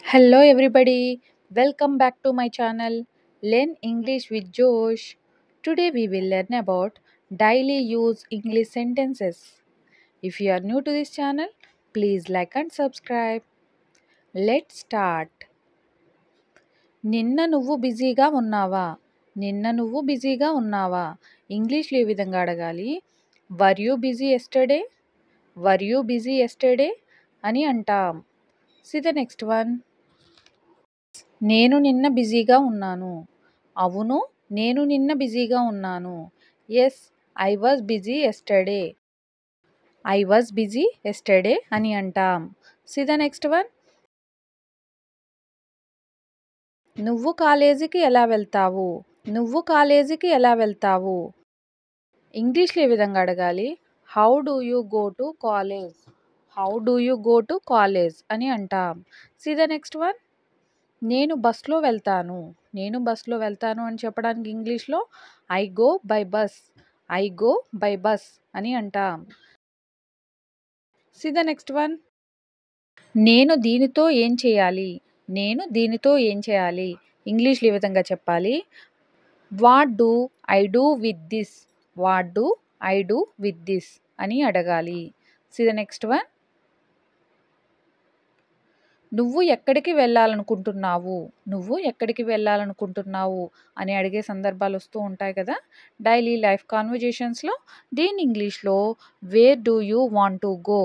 Hello, everybody. Welcome back to my channel, Learn English with Josh. Today, we will learn about daily use English sentences. If you are new to this channel, please like and subscribe. Let's start. నిన్న నువ్వు బిజీగా ఉన్నావా? నిన్న నువ్వు బిజీగా ఉన్నావా? ఇంగ్లీష్లో ఏ విధంగా అడగాలి? Were you busy yesterday? Were you busy yesterday అని అంటాం. See the next one. నేను నిన్న బిజీగా ఉన్నాను. అవును, నేను నిన్న బిజీగా ఉన్నాను. Yes, I was busy yesterday. I was busy yesterday అని అంటాం. See the next one. నువ్వు కాలేజీకి ఎలా వెళ్తావు? నువ్వు కాలేజీకి ఎలా వెళ్తావు? ఇంగ్లీష్లో ఏ విధంగా అడగాలి? How do you go to college? How do you go to college అని అంటాం. See the next one. నేను బస్లో వెళ్తాను. నేను బస్లో వెళ్తాను అని చెప్పడానికి ఇంగ్లీష్లో I go by bus. I go by bus అని అంటాం. See the next one. నేను దీనితో ఏం చేయాలి? నేను దీనితో ఏం చేయాలి? ఇంగ్లీష్లో ఈ విధంగా చెప్పాలి. What do I do with this? What do I do with this అని అడగాలి. C the next one. నువ్వు ఎక్కడికి వెళ్ళాలనుకుంటున్నావు? నువ్వు ఎక్కడికి వెళ్ళాలనుకుంటున్నావు అని అడిగే సందర్భాలు వస్తూ ఉంటాయి కదా డైలీ లైఫ్ కాన్వర్జేషన్స్లో. దీని ఇంగ్లీష్లో where do you want to go?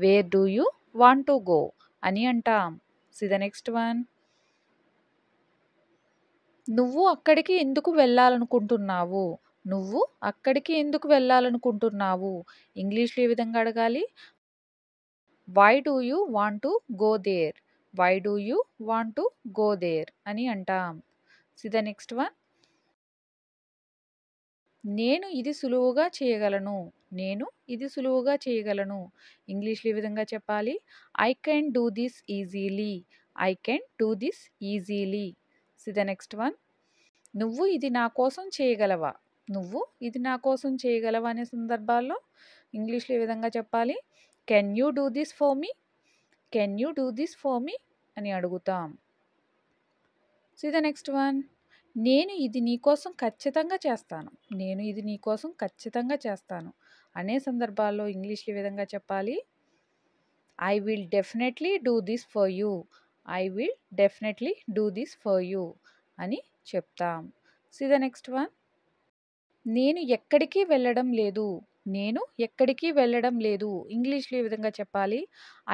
Where do you want to go అని అంటాం. See the next one. నువ్వు అక్కడికి ఎందుకు వెళ్ళాలనుకుంటున్నావు? నువ్వు అక్కడికి ఎందుకు వెళ్ళాలనుకుంటున్నావు? ఇంగ్లీష్లో ఏ విధంగా అడగాలి? Why do you want to go there? Why do you want to go there అని అంటాం. See the next one. నేను ఇది సులువుగా చేయగలను. నేను ఇది సులువుగా చేయగలను. ఇంగ్లీష్లో ఈ విధంగా చెప్పాలి. I can do this easily. I can do this easily. C the next one. నువ్వు ఇది నా కోసం చేయగలవా? నువ్వు ఇది నా కోసం చేయగలవా అనే సందర్భాల్లో ఇంగ్లీష్లో ఈ విధంగా చెప్పాలి. Can you do this for me? Can you do this for me అని అడుగుతాం. C the next one. నేను ఇది నీకోసం ఖచ్చితంగా చేస్తాను. నేను ఇది నీకోసం ఖచ్చితంగా చేస్తాను అనే సందర్భాల్లో ఇంగ్లీష్లో ఈ విధంగా చెప్పాలి. I will definitely do this for you. I will definitely do this for you అని చెప్తాం. C the next one. నేను ఎక్కడికి వెళ్ళడం లేదు. నేను ఎక్కడికి వెళ్ళడం లేదు. ఇంగ్లీష్లో ఈ విధంగా చెప్పాలి.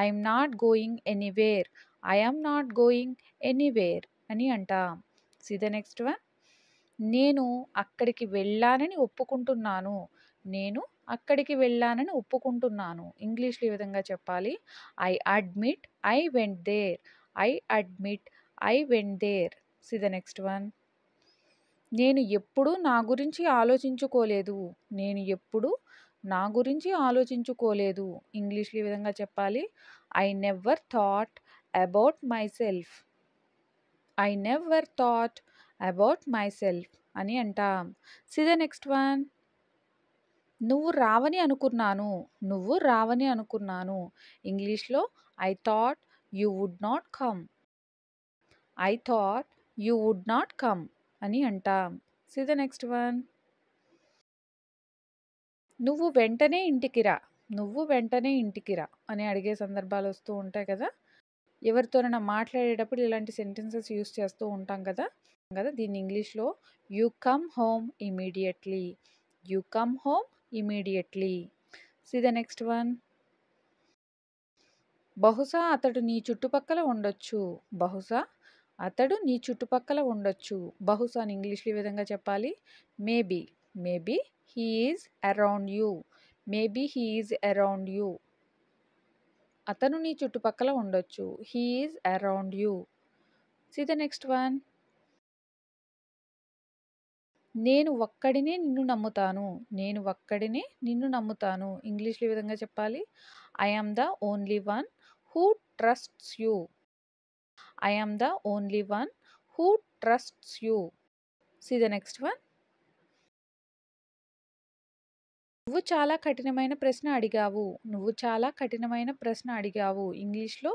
I'm not going anywhere. I'm not going anywhere అని అంటాం. See the next one. నేను అక్కడికి వెళ్ళానని ఒప్పుకుంటున్నాను. నేను అక్కడికి వెళ్ళానని ఒప్పుకుంటున్నాను. ఇంగ్లీష్లో ఈ విధంగా చెప్పాలి. I admit I went there. I admit I went there. See the next one. నేను ఎప్పుడూ నా గురించి ఆలోచించుకోలేదు. నేను ఎప్పుడూ నా గురించి ఆలోచించుకోలేదు. ఇంగ్లీష్లో ఈ విధంగా చెప్పాలి. I never thought about myself. I never thought about myself అని అంటాం. See the next one. నువ్వు రావని అనుకున్నాను. నువ్వు రావని అనుకున్నాను. ఇంగ్లీష్లో I thought you would not come. I thought you would not come అని అంటాం. See the next one. నువ్వు వెంటనే ఇంటికి రా. నువ్వు వెంటనే ఇంటికి రా అని అడిగే సందర్భాలు వస్తూ ఉంటాయి కదా. ఎవరితోనైనా మాట్లాడేటప్పుడు ఇలాంటి సెంటెన్సెస్ యూస్ చేస్తూ ఉంటాం కదా. దీన్ని ఇంగ్లీష్లో you come home immediately. You come home immediately. C the next one. బహుశా అతడు నీ చుట్టుపక్కల ఉండొచ్చు. బహుశా అతడు నీ చుట్టుపక్కల ఉండొచ్చు. బహుశా అని ఇంగ్లీష్లో ఈ విధంగా చెప్పాలి. Maybe. Maybe he is around you. Maybe he is around you. అతను నీ చుట్టుపక్కల ఉండొచ్చు. He is around you. C the next one. నేను ఒక్కడినే నిన్ను నమ్ముతాను. నేను ఒక్కడినే నిన్ను నమ్ముతాను. ఇంగ్లీష్లో ఈ విధంగా చెప్పాలి. I am the only one who trusts you. I am the only one who trusts you. C the next one. నువ్వు చాలా కఠినమైన ప్రశ్న అడిగావు. నువ్వు చాలా కఠినమైన ప్రశ్న అడిగావు. ఇంగ్లీష్‌లో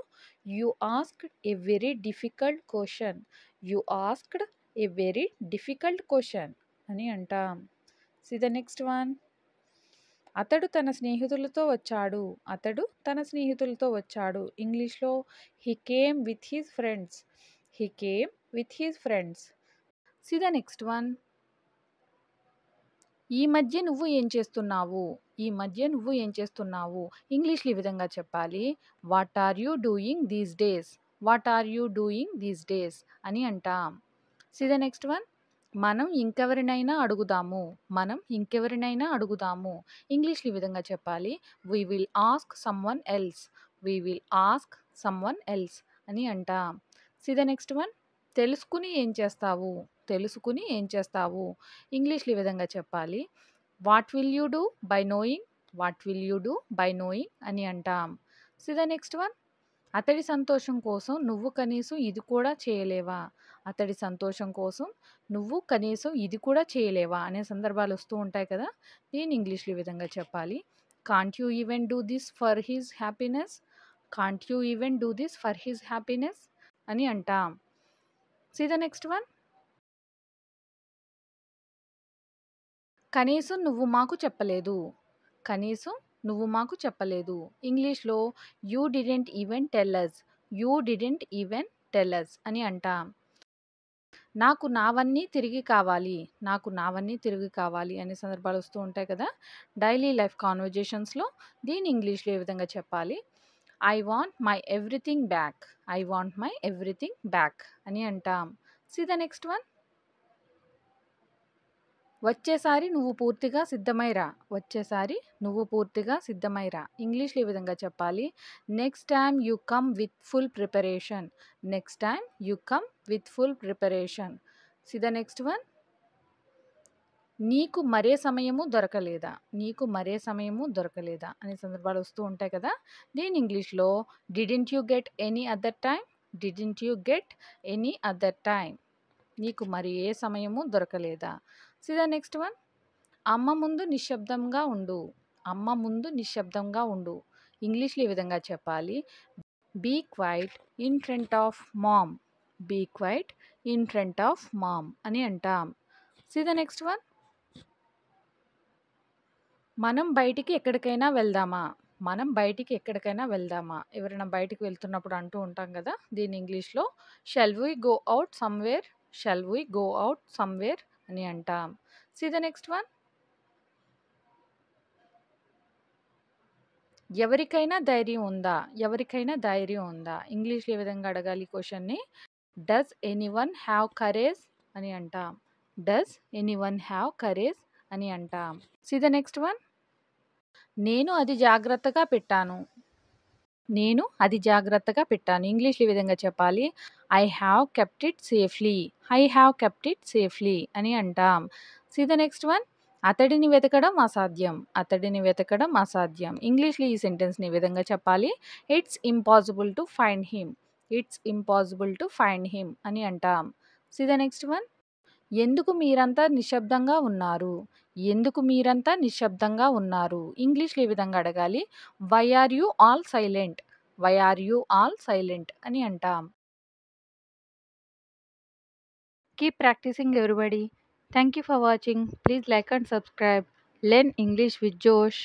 you asked a very difficult question. You asked a very difficult question అని అంటాం. See the next one. అతడు తన స్నేహితులతో వచ్చాడు. అతడు తన స్నేహితులతో వచ్చాడు. ఇంగ్లీష్‌లో he came with his friends. He came with his friends. See the next one. ఈ మధ్య నువ్వు ఏం చేస్తున్నావు? ఈ మధ్య నువ్వు ఏం చేస్తున్నావు? ఇంగ్లీష్‌లో ఈ విధంగా చెప్పాలి. What are you doing these days? What are you doing these days అని అంటాం. See the next one. మనం ఇంకెవరినైనా అడుగుదాము. మనం ఇంకెవరినైనా అడుగుదాము. ఇంగ్లీష్‌లో ఈ విధంగా చెప్పాలి. We will ask someone else. We will ask someone else అని అంటాం. See the next one. తెలుసుకుని ఏం చేస్తావు? తెలుసుకుని ఏం చేస్తావు? ఇంగ్లీష్‌లో ఈ విధంగా చెప్పాలి. What will you do by knowing? What will you do by knowing అని అంటాం. See the next one. అతడి సంతోషం కోసం నువ్వు కనీసం ఇది కూడా చేయలేవా? అతడి సంతోషం కోసం నువ్వు కనీసం ఇది కూడా చేయలేవా అనే సందర్భాలు వస్తూ ఉంటాయి కదా! దీన్ని ఇంగ్లీష్‌లో ఈ విధంగా చెప్పాలి. Can't you even do this for his happiness? Can't you even do this for his happiness అని అంటాం. See the next one. కనీసం నువ్వు మాకు చెప్పలేదు. కనీసం నువ్వు మాకు చెప్పలేదు. ఇంగ్లీష్‌లో you didn't even tell us. You didn't even tell us అని అంటాం. నాకు నావన్నీ తిరిగి కావాలి. నాకు నావన్నీ తిరిగి కావాలి అనే సందర్భాలు వస్తూ ఉంటాయి కదా! డైలీ లైఫ్ కాన్వర్జేషన్స్‌లో దీన్ని ఇంగ్లీష్‌లో ఏ విధంగా చెప్పాలి? I want my everything back. I want my everything back అని అంటాం. See the next one. వచ్చేసారి నువ్వు పూర్తిగా సిద్ధమై రా. వచ్చేసారి నువ్వు పూర్తిగా సిద్ధమై రా. ఇంగ్లీష్‌లో ఈ విధంగా చెప్పాలి. Next time you come with full preparation. Next time you come with full preparation. See the next one. నీకు మరే సమయము దొరకలేదా? నీకు మరే సమయము దొరకలేదా అనే సందర్భాలు వస్తూ ఉంటాయి కదా! దీన్ని ఇంగ్లీష్‌లో didn't you get any other time? Didn't you get any other time? నీకు మరి ఏ సమయము దొరకలేదా? See the next one. అమ్మ ముందు నిశ్శబ్దంగా ఉండు. అమ్మ ముందు నిశ్శబ్దంగా ఉండు. ఇంగ్లీష్‌లో ఈ విధంగా చెప్పాలి. Be quiet in front of mom. Be quiet in front of mom అని అంటాం. See the next one. మనం బయటికి ఎక్కడికైనా వెళ్దామా? మనం బయటికి ఎక్కడికైనా వెళ్దామా? ఎవరైనా బయటికి వెళ్తున్నప్పుడు అంటూ ఉంటాం కదా! దీన్ని ఇంగ్లీష్‌లో shall we go out somewhere? Shall we go out somewhere అని అంటాం. See the next one. ఎవరికైనా ధైర్యం ఉందా? ఎవరికైనా ధైర్యం ఉందా? ఇంగ్లీష్‌లో ఏ విధంగా అడగాలి క్వెషన్‌ని? డస్ ఎనీవన్ హావ్ కరేజ్ అని అంటాం. డస్ ఎనీవన్ హావ్ కరేజ్ అని అంటాం. See the next one. నేను అది జాగ్రత్తగా పెట్టాను. నేను అది జాగ్రత్తగా పెట్టాను. ఇంగ్లీష్‌లో ఈ విధంగా చెప్పాలి. I have kept it safely. I have kept it safely అని అంటాం. See the next one. అతడిని వెతకడం అసాధ్యం. అతడిని వెతకడం అసాధ్యం. ఇంగ్లీష్‌లో ఈ సెంటెన్స్‌ని ఈ విధంగా చెప్పాలి. It's impossible to find him. It's impossible to find him అని అంటాం. See the next one. ఎందుకు మీరంతా నిశ్శబ్దంగా ఉన్నారు? ఎందుకు మీరంతా నిశ్శబ్దంగా ఉన్నారు? ఇంగ్లీష్‌లో ఈ విధంగా అడగాలి. Why are you all silent? Why are you all silent అని అంటాం. Keep practicing everybody. Thank you for watching. Please like and subscribe. Learn English with జోష్.